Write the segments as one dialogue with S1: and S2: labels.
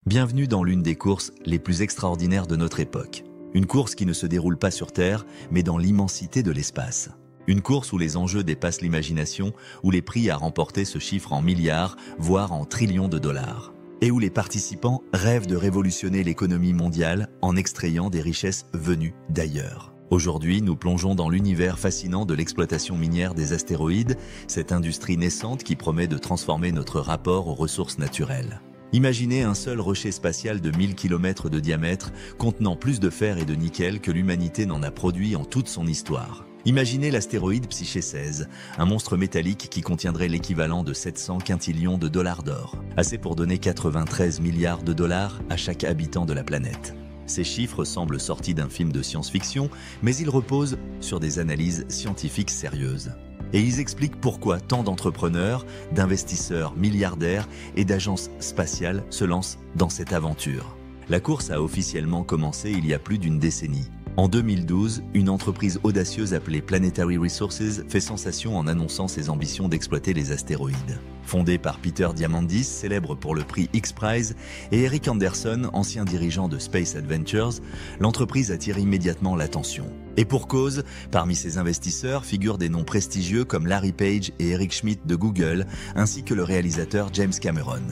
S1: Bienvenue dans l'une des courses les plus extraordinaires de notre époque. Une course qui ne se déroule pas sur Terre, mais dans l'immensité de l'espace. Une course où les enjeux dépassent l'imagination, où les prix à remporter se chiffrent en milliards, voire en trillions de dollars. Et où les participants rêvent de révolutionner l'économie mondiale en extrayant des richesses venues d'ailleurs. Aujourd'hui, nous plongeons dans l'univers fascinant de l'exploitation minière des astéroïdes, cette industrie naissante qui promet de transformer notre rapport aux ressources naturelles. Imaginez un seul rocher spatial de 1000 km de diamètre contenant plus de fer et de nickel que l'humanité n'en a produit en toute son histoire. Imaginez l'astéroïde Psyché 16, un monstre métallique qui contiendrait l'équivalent de 700 quintillions de dollars d'or, assez pour donner 93 milliards de dollars à chaque habitant de la planète. Ces chiffres semblent sortis d'un film de science-fiction, mais ils reposent sur des analyses scientifiques sérieuses. Et ils expliquent pourquoi tant d'entrepreneurs, d'investisseurs milliardaires et d'agences spatiales se lancent dans cette aventure. La course a officiellement commencé il y a plus d'une décennie. En 2012, une entreprise audacieuse appelée Planetary Resources fait sensation en annonçant ses ambitions d'exploiter les astéroïdes. Fondée par Peter Diamandis, célèbre pour le prix X-Prize, et Eric Anderson, ancien dirigeant de Space Adventures, l'entreprise attire immédiatement l'attention. Et pour cause, parmi ses investisseurs figurent des noms prestigieux comme Larry Page et Eric Schmidt de Google, ainsi que le réalisateur James Cameron.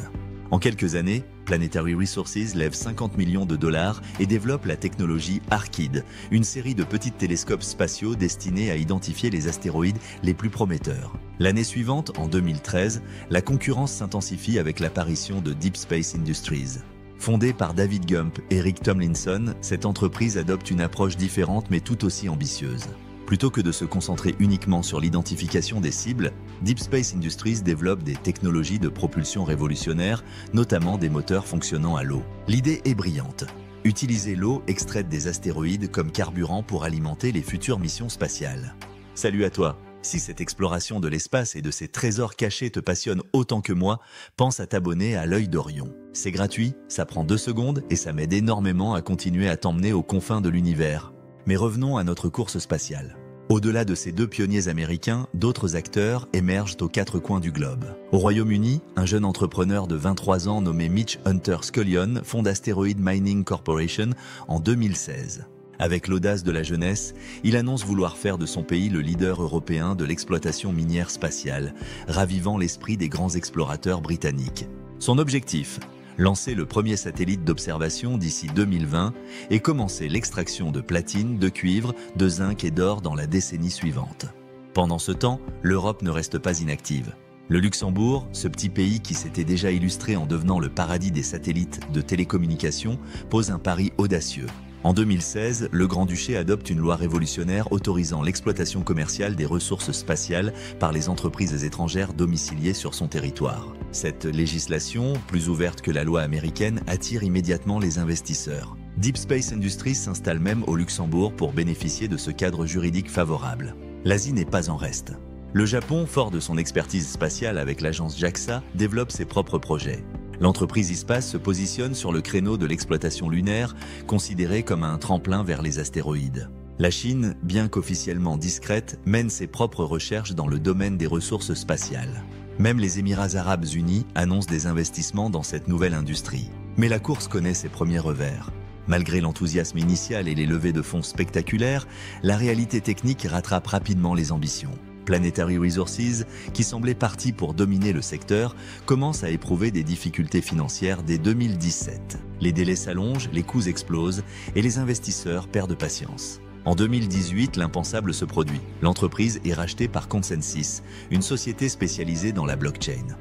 S1: En quelques années, Planetary Resources lève 50 millions de dollars et développe la technologie ARKID, une série de petits télescopes spatiaux destinés à identifier les astéroïdes les plus prometteurs. L'année suivante, en 2013, la concurrence s'intensifie avec l'apparition de Deep Space Industries. Fondée par David Gump et Rick Tomlinson, cette entreprise adopte une approche différente mais tout aussi ambitieuse. Plutôt que de se concentrer uniquement sur l'identification des cibles, Deep Space Industries développe des technologies de propulsion révolutionnaires, notamment des moteurs fonctionnant à l'eau. L'idée est brillante. Utiliser l'eau extraite des astéroïdes comme carburant pour alimenter les futures missions spatiales. Salut à toi! Si cette exploration de l'espace et de ses trésors cachés te passionne autant que moi, pense à t'abonner à l'œil d'Orion. C'est gratuit, ça prend 2 secondes et ça m'aide énormément à continuer à t'emmener aux confins de l'univers. Mais revenons à notre course spatiale. Au-delà de ces 2 pionniers américains, d'autres acteurs émergent aux 4 coins du globe. Au Royaume-Uni, un jeune entrepreneur de 23 ans nommé Mitch Hunter Scullion fonde Asteroid Mining Corporation en 2016. Avec l'audace de la jeunesse, il annonce vouloir faire de son pays le leader européen de l'exploitation minière spatiale, ravivant l'esprit des grands explorateurs britanniques. Son objectif ? Lancer le premier satellite d'observation d'ici 2020 et commencer l'extraction de platine, de cuivre, de zinc et d'or dans la décennie suivante. Pendant ce temps, l'Europe ne reste pas inactive. Le Luxembourg, ce petit pays qui s'était déjà illustré en devenant le paradis des satellites de télécommunications, pose un pari audacieux. En 2016, le Grand-Duché adopte une loi révolutionnaire autorisant l'exploitation commerciale des ressources spatiales par les entreprises étrangères domiciliées sur son territoire. Cette législation, plus ouverte que la loi américaine, attire immédiatement les investisseurs. Deep Space Industries s'installe même au Luxembourg pour bénéficier de ce cadre juridique favorable. L'Asie n'est pas en reste. Le Japon, fort de son expertise spatiale avec l'agence JAXA, développe ses propres projets. L'entreprise iSpace se positionne sur le créneau de l'exploitation lunaire, considéré comme un tremplin vers les astéroïdes. La Chine, bien qu'officiellement discrète, mène ses propres recherches dans le domaine des ressources spatiales. Même les Émirats arabes unis annoncent des investissements dans cette nouvelle industrie. Mais la course connaît ses premiers revers. Malgré l'enthousiasme initial et les levées de fonds spectaculaires, la réalité technique rattrape rapidement les ambitions. Planetary Resources, qui semblait parti pour dominer le secteur, commence à éprouver des difficultés financières dès 2017. Les délais s'allongent, les coûts explosent et les investisseurs perdent patience. En 2018, l'impensable se produit. L'entreprise est rachetée par Consensus, une société spécialisée dans la blockchain.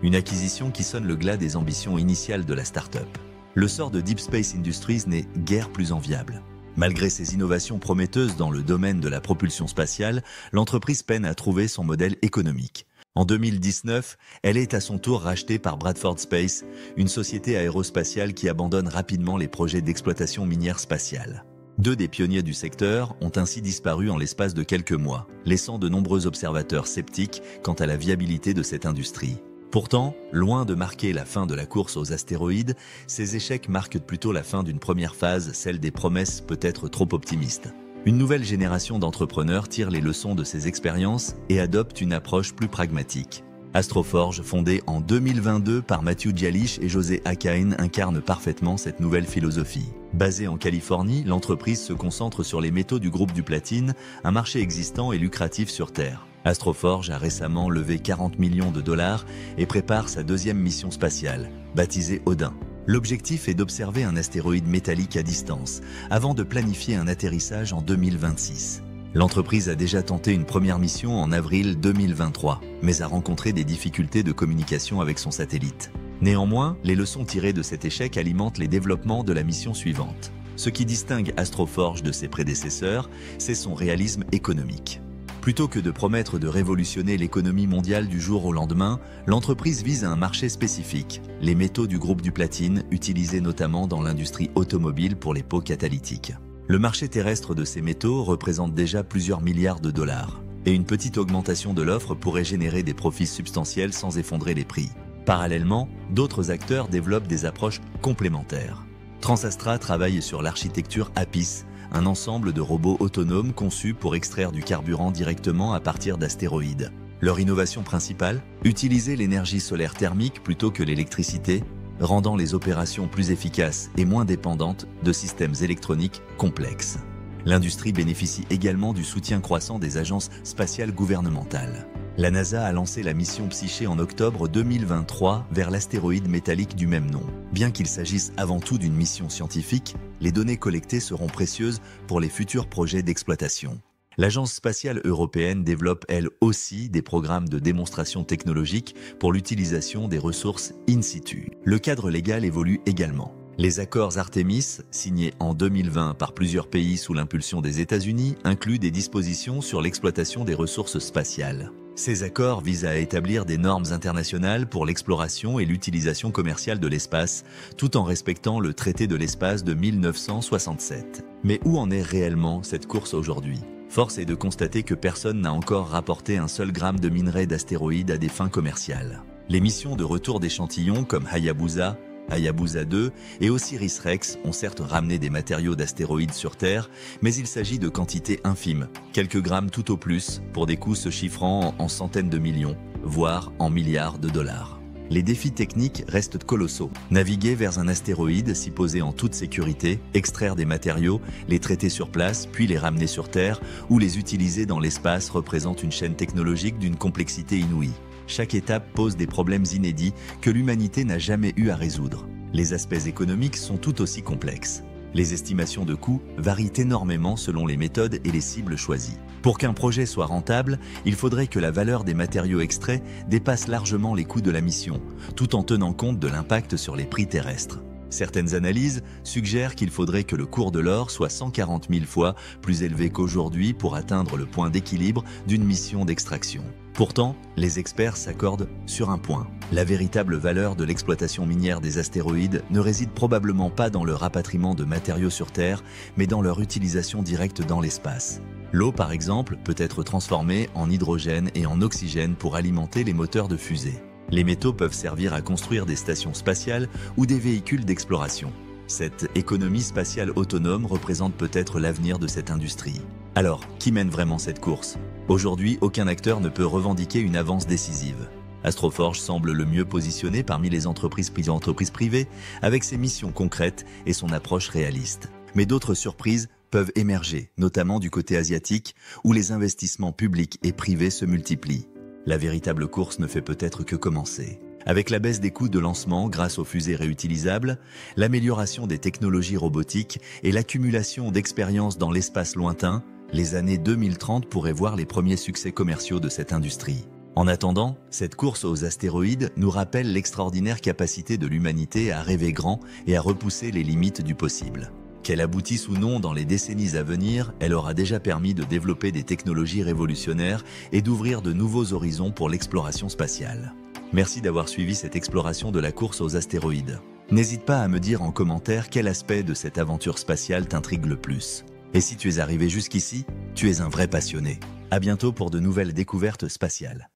S1: Une acquisition qui sonne le glas des ambitions initiales de la start-up. Le sort de Deep Space Industries n'est guère plus enviable. Malgré ses innovations prometteuses dans le domaine de la propulsion spatiale, l'entreprise peine à trouver son modèle économique. En 2019, elle est à son tour rachetée par Bradford Space, une société aérospatiale qui abandonne rapidement les projets d'exploitation minière spatiale. 2 des pionniers du secteur ont ainsi disparu en l'espace de quelques mois, laissant de nombreux observateurs sceptiques quant à la viabilité de cette industrie. Pourtant, loin de marquer la fin de la course aux astéroïdes, ces échecs marquent plutôt la fin d'une première phase, celle des promesses peut-être trop optimistes. Une nouvelle génération d'entrepreneurs tire les leçons de ces expériences et adopte une approche plus pragmatique. Astroforge, fondée en 2022 par Matthew Dialich et José Akain, incarne parfaitement cette nouvelle philosophie. Basée en Californie, l'entreprise se concentre sur les métaux du groupe du platine, un marché existant et lucratif sur Terre. Astroforge a récemment levé 40 millions de dollars et prépare sa deuxième mission spatiale, baptisée Odin. L'objectif est d'observer un astéroïde métallique à distance, avant de planifier un atterrissage en 2026. L'entreprise a déjà tenté une première mission en avril 2023, mais a rencontré des difficultés de communication avec son satellite. Néanmoins, les leçons tirées de cet échec alimentent les développements de la mission suivante. Ce qui distingue Astroforge de ses prédécesseurs, c'est son réalisme économique. Plutôt que de promettre de révolutionner l'économie mondiale du jour au lendemain, l'entreprise vise un marché spécifique, les métaux du groupe du platine, utilisés notamment dans l'industrie automobile pour les pots catalytiques. Le marché terrestre de ces métaux représente déjà plusieurs milliards de dollars, et une petite augmentation de l'offre pourrait générer des profits substantiels sans effondrer les prix. Parallèlement, d'autres acteurs développent des approches complémentaires. Transastra travaille sur l'architecture APIS, un ensemble de robots autonomes conçus pour extraire du carburant directement à partir d'astéroïdes. Leur innovation principale, utiliser l'énergie solaire thermique plutôt que l'électricité, rendant les opérations plus efficaces et moins dépendantes de systèmes électroniques complexes. L'industrie bénéficie également du soutien croissant des agences spatiales gouvernementales. La NASA a lancé la mission Psyché en octobre 2023 vers l'astéroïde métallique du même nom. Bien qu'il s'agisse avant tout d'une mission scientifique, les données collectées seront précieuses pour les futurs projets d'exploitation. L'Agence spatiale européenne développe elle aussi des programmes de démonstration technologique pour l'utilisation des ressources in situ. Le cadre légal évolue également. Les accords Artemis, signés en 2020 par plusieurs pays sous l'impulsion des États-Unis, incluent des dispositions sur l'exploitation des ressources spatiales. Ces accords visent à établir des normes internationales pour l'exploration et l'utilisation commerciale de l'espace, tout en respectant le traité de l'espace de 1967. Mais où en est réellement cette course aujourd'hui ? Force est de constater que personne n'a encore rapporté un seul gramme de minerai d'astéroïdes à des fins commerciales. Les missions de retour d'échantillons comme Hayabusa, Hayabusa 2 et Osiris-Rex ont certes ramené des matériaux d'astéroïdes sur Terre, mais il s'agit de quantités infimes, quelques grammes tout au plus, pour des coûts se chiffrant en centaines de millions, voire en milliards de dollars. Les défis techniques restent colossaux. Naviguer vers un astéroïde, s'y poser en toute sécurité, extraire des matériaux, les traiter sur place, puis les ramener sur Terre, ou les utiliser dans l'espace représente une chaîne technologique d'une complexité inouïe. Chaque étape pose des problèmes inédits que l'humanité n'a jamais eu à résoudre. Les aspects économiques sont tout aussi complexes. Les estimations de coûts varient énormément selon les méthodes et les cibles choisies. Pour qu'un projet soit rentable, il faudrait que la valeur des matériaux extraits dépasse largement les coûts de la mission, tout en tenant compte de l'impact sur les prix terrestres. Certaines analyses suggèrent qu'il faudrait que le cours de l'or soit 140 000 fois plus élevé qu'aujourd'hui pour atteindre le point d'équilibre d'une mission d'extraction. Pourtant, les experts s'accordent sur un point. La véritable valeur de l'exploitation minière des astéroïdes ne réside probablement pas dans le rapatriement de matériaux sur Terre, mais dans leur utilisation directe dans l'espace. L'eau, par exemple, peut être transformée en hydrogène et en oxygène pour alimenter les moteurs de fusée. Les métaux peuvent servir à construire des stations spatiales ou des véhicules d'exploration. Cette économie spatiale autonome représente peut-être l'avenir de cette industrie. Alors, qui mène vraiment cette course ? Aujourd'hui, aucun acteur ne peut revendiquer une avance décisive. Astroforge semble le mieux positionné parmi les entreprises privées, avec ses missions concrètes et son approche réaliste. Mais d'autres surprises peuvent émerger, notamment du côté asiatique, où les investissements publics et privés se multiplient. La véritable course ne fait peut-être que commencer. Avec la baisse des coûts de lancement grâce aux fusées réutilisables, l'amélioration des technologies robotiques et l'accumulation d'expériences dans l'espace lointain, les années 2030 pourraient voir les premiers succès commerciaux de cette industrie. En attendant, cette course aux astéroïdes nous rappelle l'extraordinaire capacité de l'humanité à rêver grand et à repousser les limites du possible. Qu'elle aboutisse ou non dans les décennies à venir, elle aura déjà permis de développer des technologies révolutionnaires et d'ouvrir de nouveaux horizons pour l'exploration spatiale. Merci d'avoir suivi cette exploration de la course aux astéroïdes. N'hésite pas à me dire en commentaire quel aspect de cette aventure spatiale t'intrigue le plus. Et si tu es arrivé jusqu'ici, tu es un vrai passionné. À bientôt pour de nouvelles découvertes spatiales.